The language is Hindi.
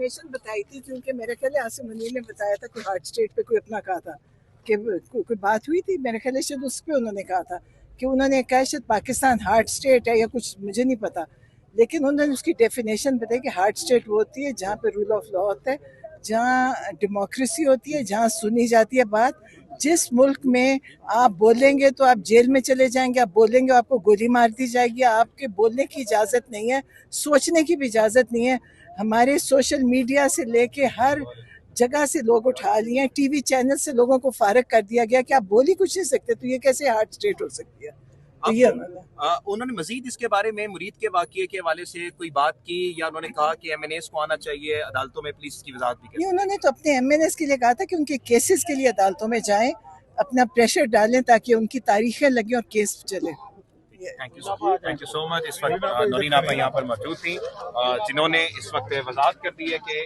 डेफिनेशन बताई थी, क्योंकि मेरे ख्याल आसिम मुनीर ने बताया था कोई हार्ट स्टेट पे कोई अपना कहा था कि कोई बात हुई थी, मेरे ख्याल शायद उस पर उन्होंने कहा था कि उन्होंने कहा शायद पाकिस्तान हार्ट स्टेट है या कुछ, मुझे नहीं पता, लेकिन उन्होंने उसकी डेफिनेशन बताई कि हार्ट स्टेट वो होती है जहाँ पे रूल ऑफ लॉ होता है, जहाँ डेमोक्रेसी होती है, जहाँ सुनी जाती है बात। जिस मुल्क में आप बोलेंगे तो आप जेल में चले जाएंगे, आप बोलेंगे आपको गोली मार दी जाएगी, आपके बोलने की इजाज़त नहीं है, सोचने की भी इजाज़त नहीं है। हमारे सोशल मीडिया से लेके हर जगह से लोग उठा लिए हैं, टीवी चैनल से लोगों को फारग कर दिया गया कि आप बोल ही कुछ नहीं सकते, तो ये कैसे हार्ट स्टेट हो सकती है। तो ये उन्होंने मजीद इसके बारे में मुरीद के वाक़ये के हवाले से कोई बात की, या उन्होंने कहा कि MNAs को आना चाहिए अदालतों में, प्लीज इसकी वजाहत भी नहीं, उन्होंने तो अपने MNAs के लिए कहा था कि उनके केसेस के लिए अदालतों में जाएं, अपना प्रेशर डालें ताकि उनकी तारीखें लगें और केस चले। Thank you so much. इस वक्त नौरीन आपा यहाँ पर मौजूद थी, जिन्होंने इस वक्त वजाहत कर दी है कि